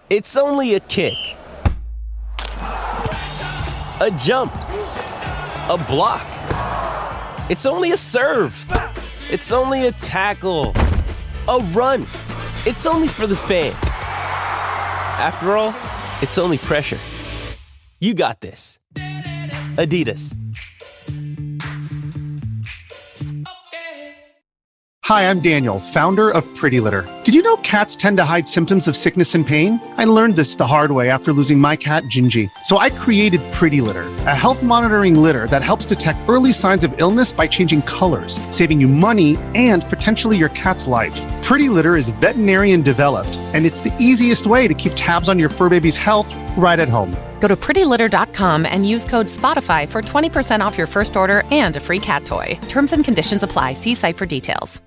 It's only a kick, a jump, a block. It's only a serve. It's only a tackle, a run. It's only for the fans. After all, it's only pressure. You got this. Adidas. Hi, I'm Daniel, founder of Pretty Litter. Did you know cats tend to hide symptoms of sickness and pain? I learned this the hard way after losing my cat, Gingy. So I created Pretty Litter, a health monitoring litter that helps detect early signs of illness by changing colors, saving you money and potentially your cat's life. Pretty Litter is veterinarian developed, and it's the easiest way to keep tabs on your fur baby's health right at home. Go to prettylitter.com and use code SPOTIFY for 20% off your first order and a free cat toy. Terms and conditions apply. See site for details.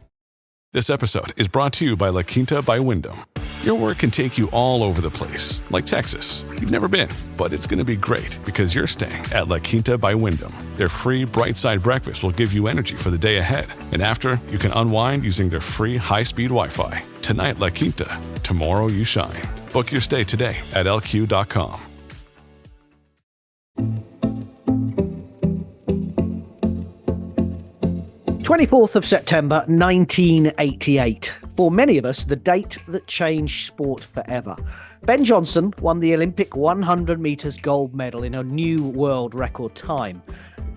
This episode is brought to you by La Quinta by Wyndham. Your work can take you all over the place, like Texas. You've never been, but it's going to be great because you're staying at La Quinta by Wyndham. Their free Bright Side breakfast will give you energy for the day ahead. And after, you can unwind using their free high-speed Wi-Fi. Tonight, La Quinta. Tomorrow, you shine. Book your stay today at lq.com. 24th of September 1988. For many of us, the date that changed sport forever. Ben Johnson won the Olympic 100 metres gold medal in a new world record time.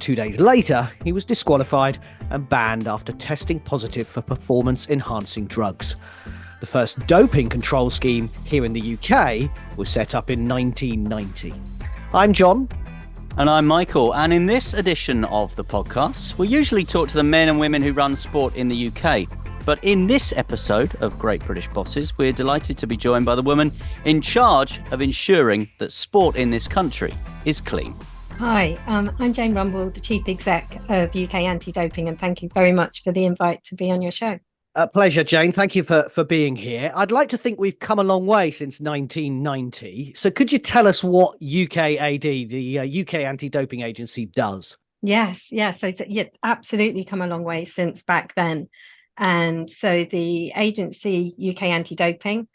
2 days later, he was disqualified and banned after testing positive for performance-enhancing drugs. The first doping control scheme here in the UK was set up in 1990. I'm John. And I'm Michael, and in this edition of the podcast, we usually talk to the men and women who run sport in the UK. But in this episode of Great British Bosses, we're delighted to be joined by the woman in charge of ensuring that sport in this country is clean. Hi, I'm Jane Rumble, the Chief Exec of UK Anti-Doping, and thank you very much for the invite to be on your show. A pleasure, Jane. Thank you for being here. I'd like to think we've come a long way since 1990. So could you tell us what UKAD, the UK Anti-Doping Agency, does? Yes. So yeah, absolutely come a long way since back then. And so the agency UK Anti-Doping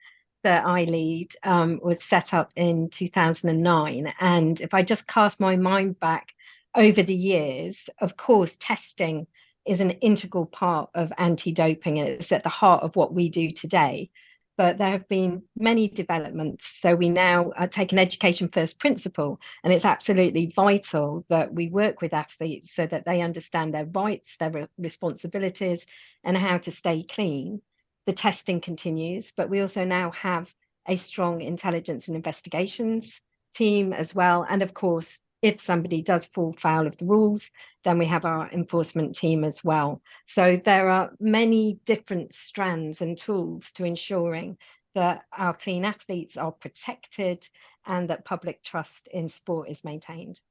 that I lead was set up in 2009. And if I just cast my mind back over the years, of course, testing is an integral part of anti-doping. It's at the heart of what we do today. But there have been many developments. So we now take an education first principle, and it's absolutely vital that we work with athletes so that they understand their rights, their responsibilities, and how to stay clean. The testing continues, but we also now have a strong intelligence and investigations team as well. And of course, if somebody does fall foul of the rules, then we have our enforcement team as well. So there are many different strands and tools to ensuring that our clean athletes are protected and that public trust in sport is maintained.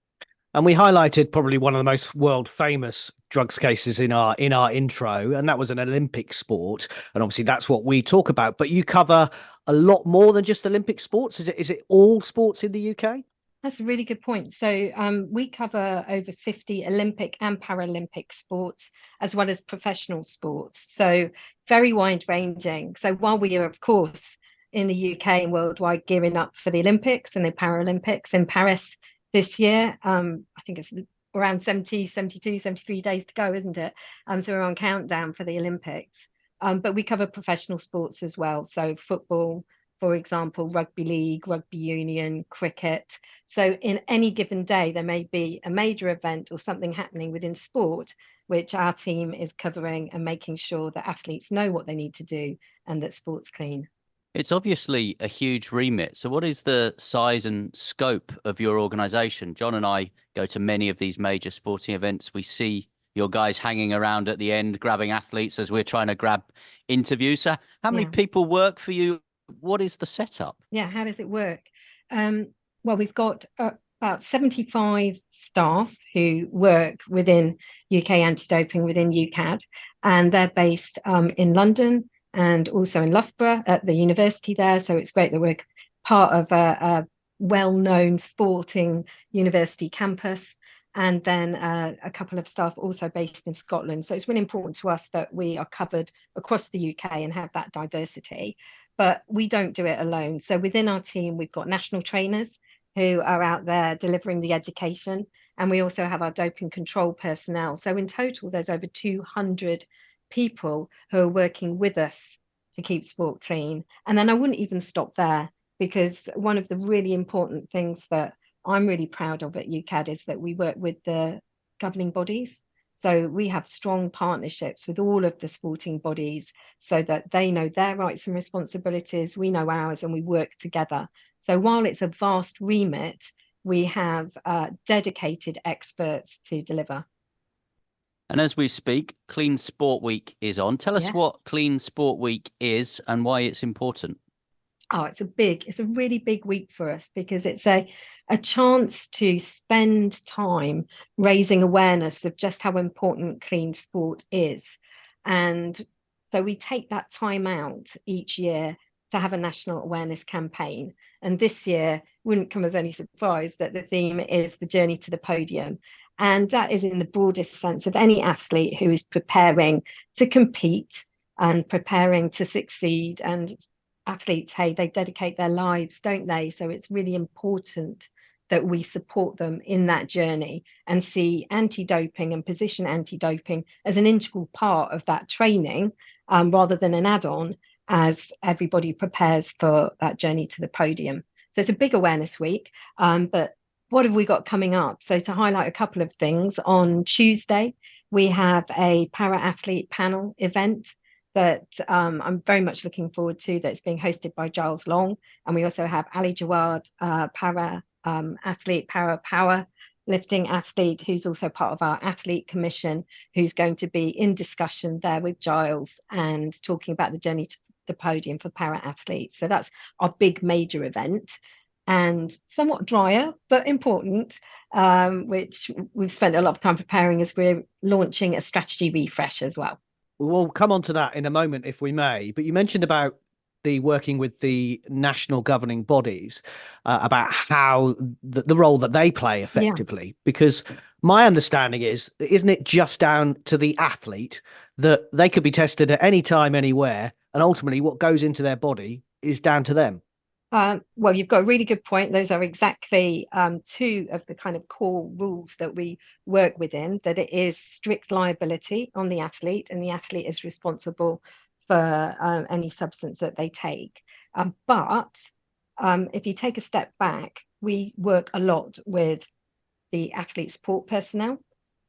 And we highlighted probably one of the most world famous drugs cases in our intro, and that was an Olympic sport. And obviously that's what we talk about. But you cover a lot more than just Olympic sports. Is it all sports in the UK? That's a really good point. So we cover over 50 Olympic and Paralympic sports, as well as professional sports. So very wide ranging. So while we are, of course, in the UK and worldwide gearing up for the Olympics and the Paralympics in Paris this year, I think it's around 70, 72, 73 days to go, isn't it? So we're on countdown for the Olympics. But we cover professional sports as well. So football, for example, rugby league, rugby union, cricket. So in any given day, there may be a major event or something happening within sport, which our team is covering and making sure that athletes know what they need to do and that sport's clean. It's obviously a huge remit. So what is the size and scope of your organisation? John and I go to many of these major sporting events. We see your guys hanging around at the end, grabbing athletes as we're trying to grab interviews. So how many people work for you? What is the setup? Yeah, how does it work? Well, we've got about 75 staff who work within UK Anti-Doping, within UKAD, and they're based in London and also in Loughborough at the university there. So it's great that we're part of a well-known sporting university campus. And then a couple of staff also based in Scotland. So it's really important to us that we are covered across the UK and have that diversity. but we don't do it alone. So within our team, we've got national trainers who are out there delivering the education, and we also have our doping control personnel. So in total, there's over 200 people who are working with us to keep sport clean. And then I wouldn't even stop there, because one of the really important things that I'm really proud of at UKAD is that we work with the governing bodies. So we have strong partnerships with all of the sporting bodies so that they know their rights and responsibilities, we know ours, and we work together. So while it's a vast remit, we have dedicated experts to deliver. And as we speak, Clean Sport Week is on. Tell us what Clean Sport Week is and why it's important. Oh, it's a really big week for us, because it's a chance to spend time raising awareness of just how important clean sport is. And so we take that time out each year to have a national awareness campaign. And this year wouldn't come as any surprise that the theme is the journey to the podium. And that is in the broadest sense of any athlete who is preparing to compete and preparing to succeed. And athletes, hey, they dedicate their lives, don't they? So it's really important that we support them in that journey and see anti-doping and position anti-doping as an integral part of that training, rather than an add-on, as everybody prepares for that journey to the podium. So it's a big awareness week, but what have we got coming up? So to highlight a couple of things, on Tuesday, we have a para-athlete panel event that I'm very much looking forward to, that's being hosted by Giles Long. And we also have Ali Jawad, para power lifting athlete, who's also part of our athlete commission, who's going to be in discussion there with Giles and talking about the journey to the podium for para athletes. So that's our big major event, and somewhat drier but important, which we've spent a lot of time preparing, as we're launching a strategy refresh as well. We'll come on to that in a moment, if we may. But you mentioned about the working with the national governing bodies, about how the role that they play effectively. Because my understanding is, isn't it just down to the athlete that they could be tested at any time, anywhere, and ultimately what goes into their body is down to them? Well, you've got a really good point. Those are exactly two of the kind of core rules that we work within, that it is strict liability on the athlete, and the athlete is responsible for any substance that they take. But if you take a step back, we work a lot with the athlete support personnel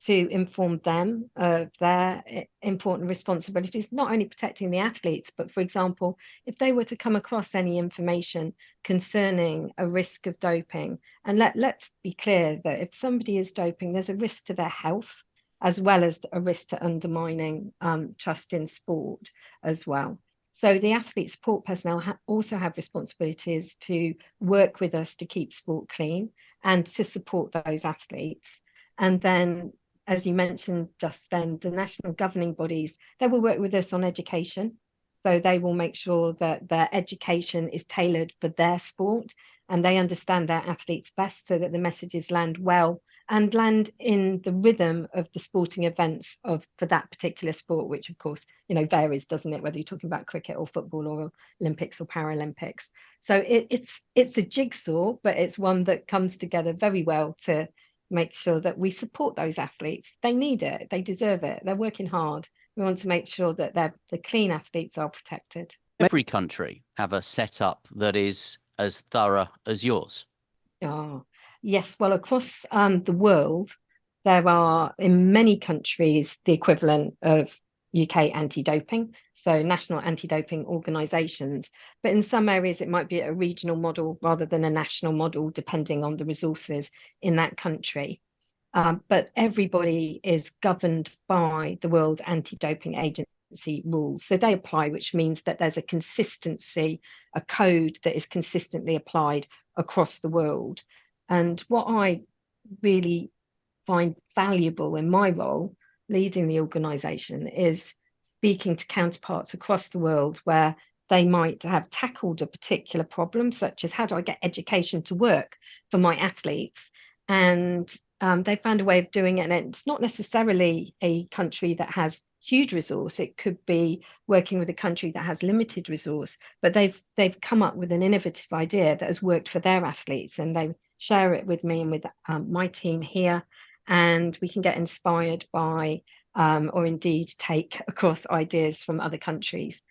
to inform them of their important responsibilities, not only protecting the athletes, but for example, if they were to come across any information concerning a risk of doping, and let's be clear that if somebody is doping, there's a risk to their health, as well as a risk to undermining trust in sport as well. So the athlete support personnel also have responsibilities to work with us to keep sport clean and to support those athletes. And then, as you mentioned just then, the national governing bodies, they will work with us on education. So they will make sure that their education is tailored for their sport and they understand their athletes best, so that the messages land well and land in the rhythm of the sporting events for that particular sport, which of course, varies, doesn't it? Whether you're talking about cricket or football or Olympics or Paralympics. So it's a jigsaw, but it's one that comes together very well to make sure that we support those athletes. They need it. They deserve it. They're working hard. We want to make sure that the clean athletes are protected. Every country have a setup that is as thorough as yours. Oh, yes. Well, across the world, there are in many countries the equivalent of UK anti-doping, so national anti-doping organisations. But in some areas, it might be a regional model rather than a national model, depending on the resources in that country. But everybody is governed by the World Anti-Doping Agency rules. So they apply, which means that there's a consistency, a code that is consistently applied across the world. And what I really find valuable in my role leading the organisation is speaking to counterparts across the world where they might have tackled a particular problem, such as how do I get education to work for my athletes? And they found a way of doing it. And it's not necessarily a country that has huge resource. It could be working with a country that has limited resource, but they've come up with an innovative idea that has worked for their athletes, and they share it with me and with my team here, and we can get inspired by or indeed take across ideas from other countries.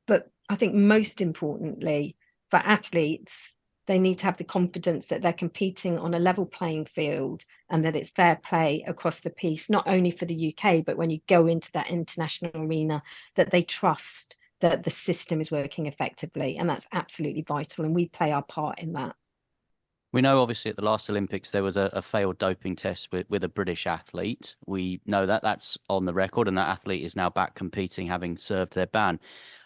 But I think most importantly for athletes, they need to have the confidence that they're competing on a level playing field and that it's fair play across the piece, not only for the UK, but when you go into that international arena, that they trust that the system is working effectively. And that's absolutely vital. And we play our part in that. We know, obviously, at the last Olympics, there was a failed doping test with a British athlete. We know that that's on the record, and that athlete is now back competing, having served their ban.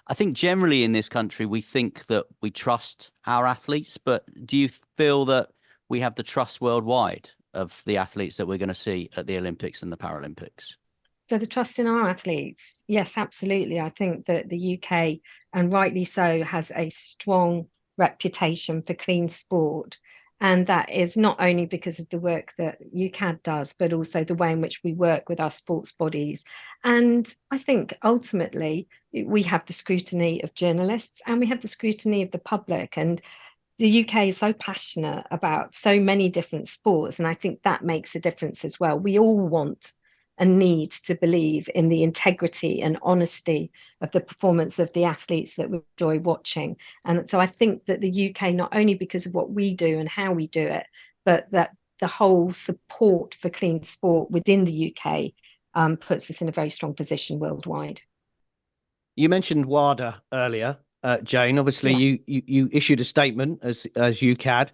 I think generally in this country, we think that we trust our athletes, but do you feel that we have the trust worldwide of the athletes that we're going to see at the Olympics and the Paralympics? So the trust in our athletes, yes, absolutely. I think that the UK, and rightly so, has a strong reputation for clean sport. And that is not only because of the work that UKAD does, but also the way in which we work with our sports bodies. And I think ultimately we have the scrutiny of journalists and we have the scrutiny of the public. And the UK is so passionate about so many different sports. And I think that makes a difference as well. We all want and need to believe in the integrity and honesty of the performance of the athletes that we enjoy watching. And so I think that the UK, not only because of what we do and how we do it, but that the whole support for clean sport within the UK puts us in a very strong position worldwide. You mentioned WADA earlier, Jane. Obviously, Yes. you issued a statement as UKAD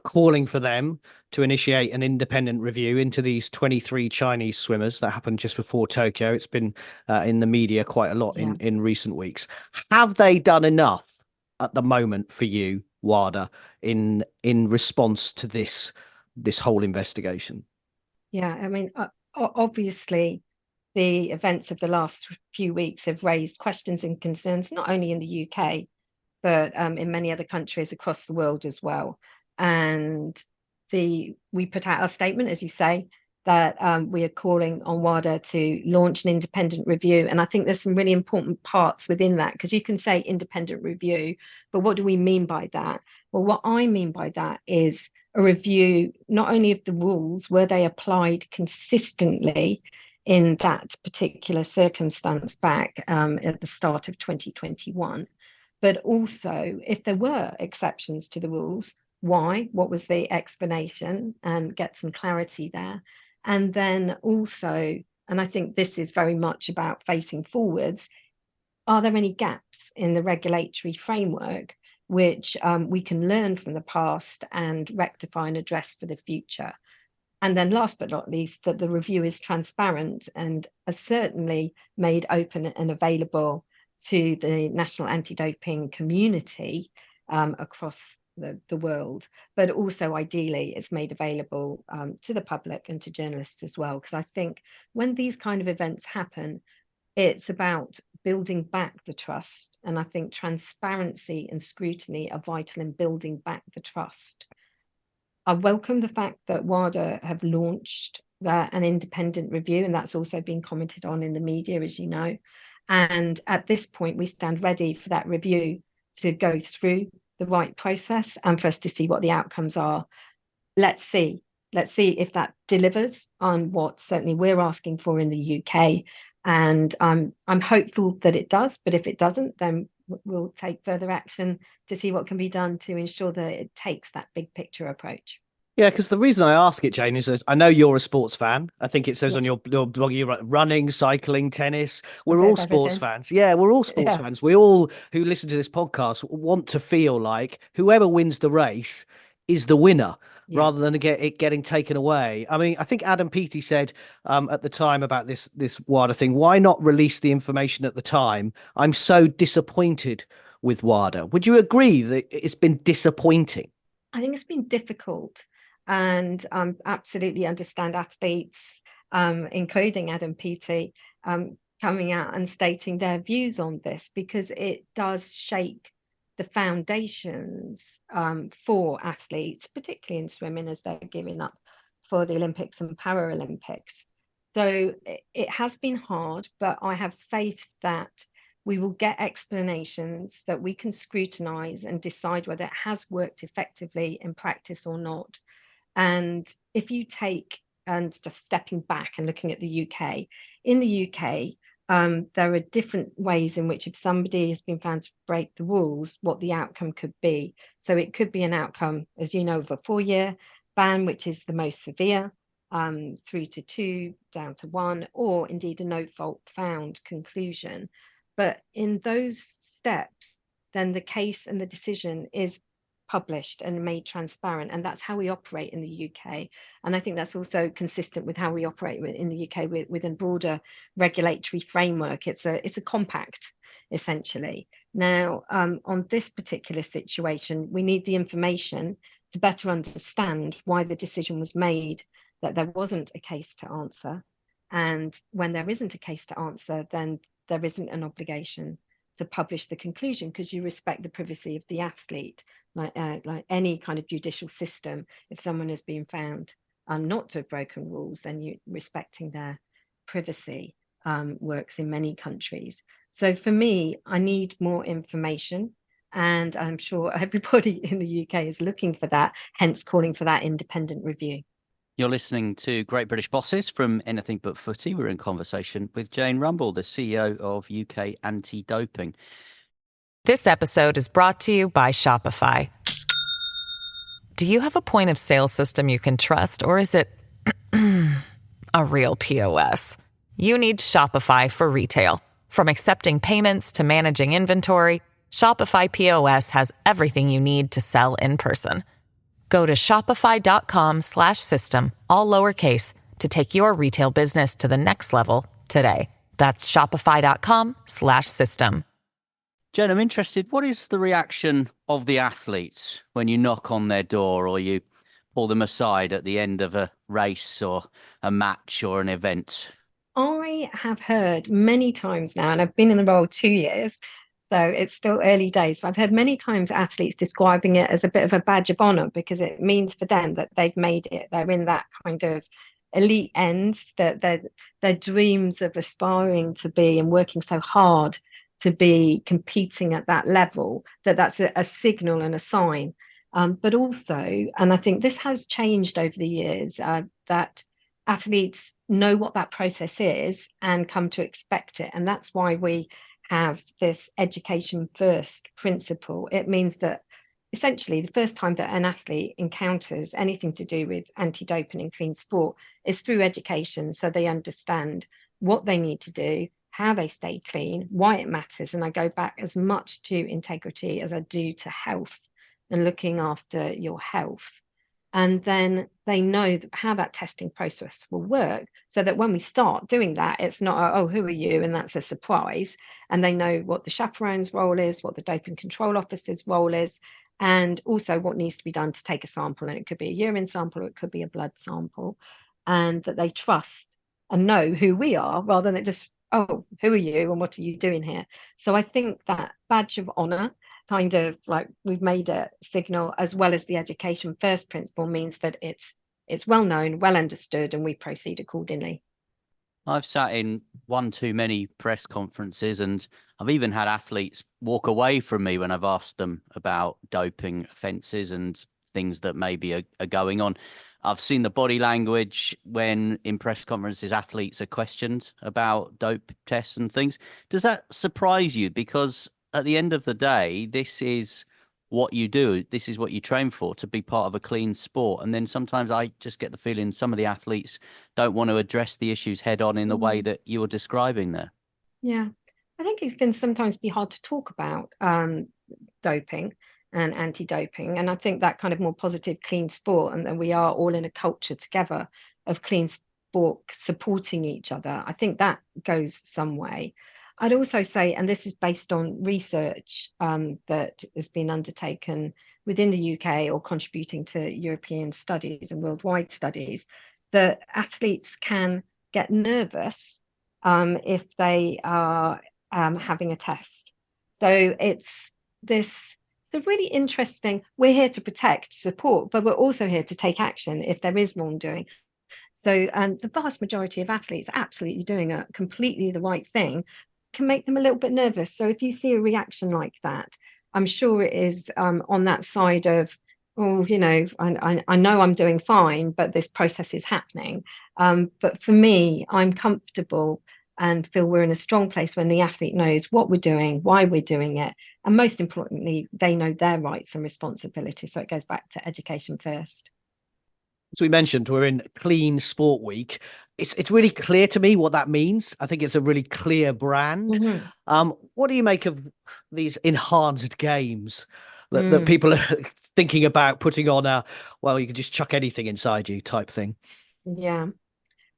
calling for them to initiate an independent review into these 23 Chinese swimmers that happened just before Tokyo. It's been in the media quite a lot in recent weeks. Have they done enough at the moment for you, WADA, in response to this whole investigation? Yeah, I mean, obviously, the events of the last few weeks have raised questions and concerns, not only in the UK, but in many other countries across the world as well. And we put out our statement, as you say, that we are calling on WADA to launch an independent review. And I think there's some really important parts within that, because you can say independent review, but what do we mean by that? Well, what I mean by that is a review not only of the rules, were they applied consistently in that particular circumstance back at the start of 2021, but also if there were exceptions to the rules, why, what was the explanation, and get some clarity there. And then also, and I think this is very much about facing forwards, are there any gaps in the regulatory framework which we can learn from the past and rectify and address for the future? And then last but not least, that the review is transparent and is certainly made open and available to the national anti-doping community across the world, but also ideally it's made available to the public and to journalists as well. Because I think when these kind of events happen, it's about building back the trust. And I think transparency and scrutiny are vital in building back the trust. I welcome the fact that WADA have launched an independent review, and that's also been commented on in the media, as you know. And at this point, we stand ready for that review to go through the right process and for us to see what the outcomes are. Let's see if that delivers on what certainly we're asking for in the UK. And I'm hopeful that it does, but if it doesn't, then we'll take further action to see what can be done to ensure that it takes that big picture approach. Yeah, because the reason I ask it, Jane, is that I know you're a sports fan. I think it says on your blog you're running, cycling, tennis. We're all sports fans. Yeah, we're all sports fans. We all who listen to this podcast want to feel like whoever wins the race is the winner, rather than it getting taken away. I mean, I think Adam Peaty said at the time about this WADA thing, why not release the information at the time? I'm so disappointed with WADA. Would you agree that it's been disappointing? I think it's been difficult, and absolutely understand athletes, including Adam Peaty, coming out and stating their views on this, because it does shake the foundations for athletes, particularly in swimming, as they're giving up for the Olympics and Paralympics. So it has been hard, but I have faith that we will get explanations that we can scrutinize and decide whether it has worked effectively in practice or not. And if you take, and just stepping back and looking at the UK, in the UK, there are different ways in which if somebody has been found to break the rules, what the outcome could be. So it could be an outcome, as you know, of a 4-year ban, which is the most severe, 3 to 2, down to 1, or indeed a no fault found conclusion. But in those steps, then the case and the decision is published and made transparent, and that's how we operate in the UK. And I think that's also consistent with how we operate in the UK within broader regulatory framework. It's a compact, essentially. Now, on this particular situation, we need the information to better understand why the decision was made that there wasn't a case to answer. And when there isn't a case to answer, then there isn't an obligation to publish the conclusion, because you respect the privacy of the athlete. Like any kind of judicial system, if someone has been found not to have broken rules, then you respecting their privacy works in many countries. So for me, I need more information, and I'm sure everybody in the UK is looking for that, hence calling for that independent review. You're listening to Great British Bosses from Anything But Footy. We're in conversation with Jane Rumble, the CEO of UK Anti-Doping. This episode is brought to you by Shopify. Do you have a point of sale system you can trust, or is it a real POS? You need Shopify for retail. From accepting payments to managing inventory, Shopify POS has everything you need to sell in person. Go to shopify.com/system, all lowercase, to take your retail business to the next level today. That's shopify.com/system. Jen, I'm interested, what is the reaction of the athletes when you knock on their door or you pull them aside at the end of a race or a match or an event? I have heard many times now, and I've been in the role 2 years, so it's still early days, but I've heard many times athletes describing it as a bit of a badge of honor, because it means for them that they've made it. They're in that kind of elite end, that their dreams of aspiring to be and working so hard to be competing at that level, that's a signal and a sign. But also, and I think this has changed over the years, that athletes know what that process is and come to expect it. And that's why we have this education first principle. It means that essentially the first time that an athlete encounters anything to do with anti-doping and clean sport is through education, so they understand what they need to do, how they stay clean, why it matters. And I go back as much to integrity as I do to health and looking after your health. And then they know how that testing process will work, so that when we start doing that, it's not, oh, who are you? And that's a surprise. And they know what the chaperone's role is, what the doping control officer's role is, and also what needs to be done to take a sample. And it could be a urine sample, or it could be a blood sample, and that they trust and know who we are, rather than it just, oh, who are you and what are you doing here? So I think that badge of honor, kind of like we've made a signal, as well as the education first principle, means that it's well known, well understood, and we proceed accordingly. I've sat in one too many press conferences, and I've even had athletes walk away from me when I've asked them about doping offences and things that maybe are going on. I've seen the body language when in press conferences athletes are questioned about dope tests and things. Does that surprise you? Because at the end of the day, this is what you do. This is what you train for, to be part of a clean sport. And then sometimes I just get the feeling some of the athletes don't want to address the issues head on in the way that you were describing there. Yeah, I think it can sometimes be hard to talk about doping and anti-doping. And I think that kind of more positive clean sport, and that we are all in a culture together of clean sport supporting each other, I think that goes some way. I'd also say, and this is based on research that has been undertaken within the UK or contributing to European studies and worldwide studies, that athletes can get nervous if they are having a test. So it's a really interesting, we're here to protect, support, but we're also here to take action if there is wrongdoing. So, and the vast majority of athletes absolutely doing completely the right thing can make them a little bit nervous. So if you see a reaction like that, I'm sure it is on that side of, oh, I know I'm doing fine, but this process is happening. But for me, I'm comfortable and feel we're in a strong place when the athlete knows what we're doing, why we're doing it, and most importantly, they know their rights and responsibilities. So it goes back to education first. As we mentioned, we're in Clean Sport Week. It's really clear to me what that means. I think it's a really clear brand. What do you make of these enhanced games that people are thinking about putting on well, you can just chuck anything inside you type thing? Yeah.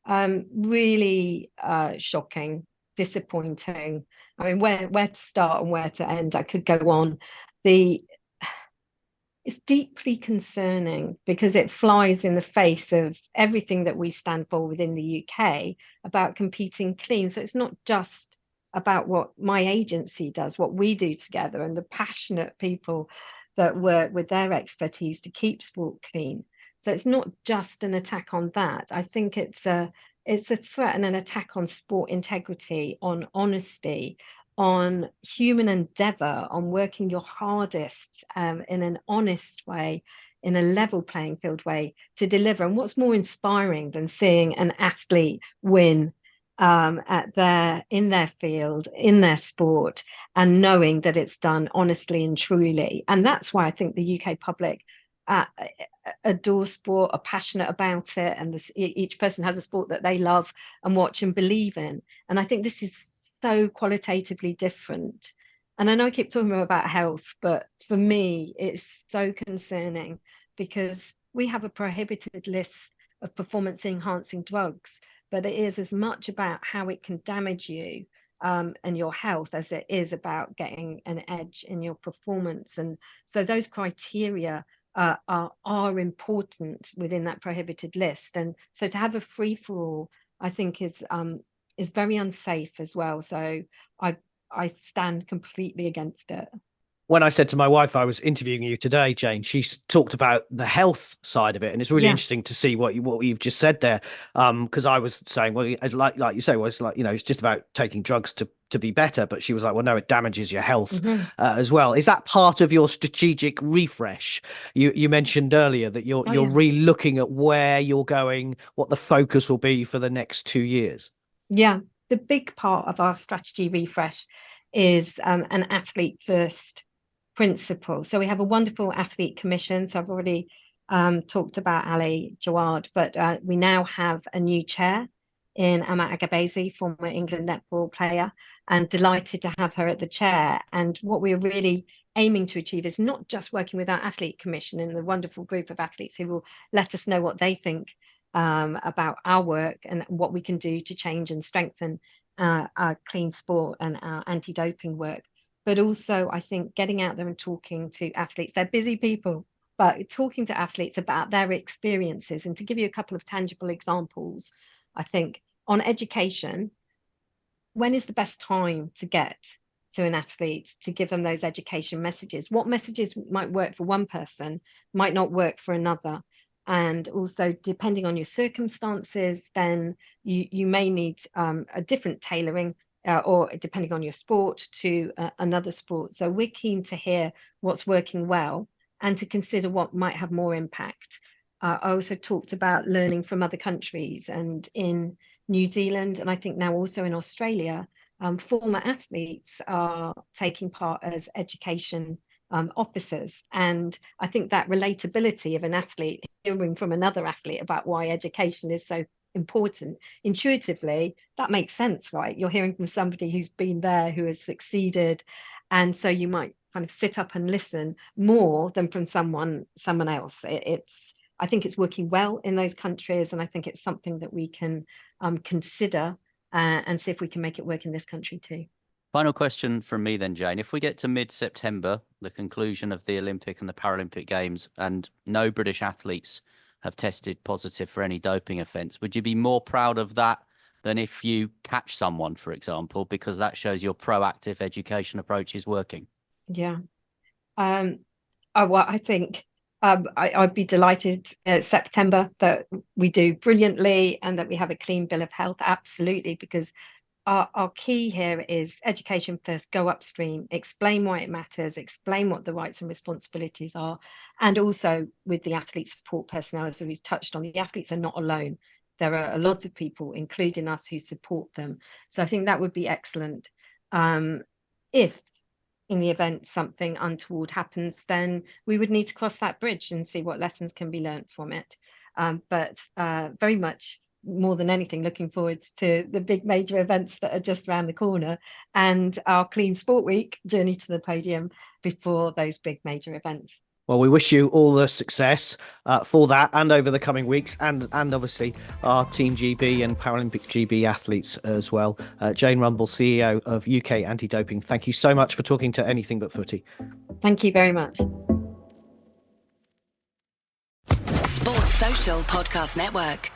Really shocking, disappointing. I mean, where to start and where to end? I could go on. It's deeply concerning because it flies in the face of everything that we stand for within the UK about competing clean. So it's not just about what my agency does, what we do together, and the passionate people that work with their expertise to keep sport clean. So it's not just an attack on that. I think it's a threat and an attack on sport integrity, on honesty, on human endeavor, on working your hardest in an honest way, in a level playing field way to deliver. And what's more inspiring than seeing an athlete win in their field, in their sport, and knowing that it's done honestly and truly. And that's why I think the UK public adore sport, are passionate about it, and each person has a sport that they love and watch and believe in. And I think this is so qualitatively different. And I know I keep talking about health, but for me, it's so concerning because we have a prohibited list of performance enhancing drugs, but it is as much about how it can damage you and your health as it is about getting an edge in your performance. And so those criteria are important within that prohibited list. And so to have a free for all, I think is very unsafe as well. So I stand completely against it. When I said to my wife I was interviewing you today, Jane, she talked about the health side of it, and it's really interesting to see what you've just said there. Because I was saying, well, like you say, well, it's like, it's just about taking drugs to be better, but she was like, well, no, it damages your health as well. Is that part of your strategic refresh? You mentioned earlier that you're re-looking at where you're going, what the focus will be for the next 2 years. Yeah, the big part of our strategy refresh is an athlete first principle. So we have a wonderful athlete commission. So I've already talked about Ali Jawad, but we now have a new chair in Amma Agabezi, former England netball player, and delighted to have her at the chair. And what we're really aiming to achieve is not just working with our athlete commission and the wonderful group of athletes who will let us know what they think about our work and what we can do to change and strengthen our clean sport and our anti-doping work. But also, I think getting out there and talking to athletes, they're busy people, but talking to athletes about their experiences. And to give you a couple of tangible examples, I think on education, when is the best time to get to an athlete to give them those education messages? What messages might work for one person might not work for another? And also, depending on your circumstances, then you may need a different tailoring or depending on your sport to another sport. So we're keen to hear what's working well and to consider what might have more impact. I also talked about learning from other countries, and in New Zealand, and I think now also in Australia, former athletes are taking part as education officers. And I think that relatability of an athlete hearing from another athlete about why education is so important, intuitively, that makes sense, right? You're hearing from somebody who's been there, who has succeeded. And so you might kind of sit up and listen more than from someone else. I think it's working well in those countries, and I think it's something that we can consider and see if we can make it work in this country too. Final question from me then, Jane. If we get to mid-September, the conclusion of the Olympic and the Paralympic Games, and no British athletes have tested positive for any doping offence, would you be more proud of that than if you catch someone, for example, because that shows your proactive education approach is working? Yeah. Well, I think I'd be delighted September that we do brilliantly and that we have a clean bill of health. Absolutely, because our key here is education first, go upstream, explain why it matters, explain what the rights and responsibilities are. And also with the athlete support personnel, as we've touched on, the athletes are not alone. There are a lot of people, including us, who support them. So I think that would be excellent. If in the event something untoward happens, then we would need to cross that bridge and see what lessons can be learned from it. But very much, more than anything, looking forward to the big major events that are just around the corner and our Clean Sport Week journey to the podium before those big major events. Well, we wish you all the success for that and over the coming weeks, and obviously our Team GB and Paralympic GB athletes as well. Jane Rumble, CEO of UK Anti-Doping, thank you so much for talking to Anything But Footy. Thank you very much. Sports Social Podcast Network.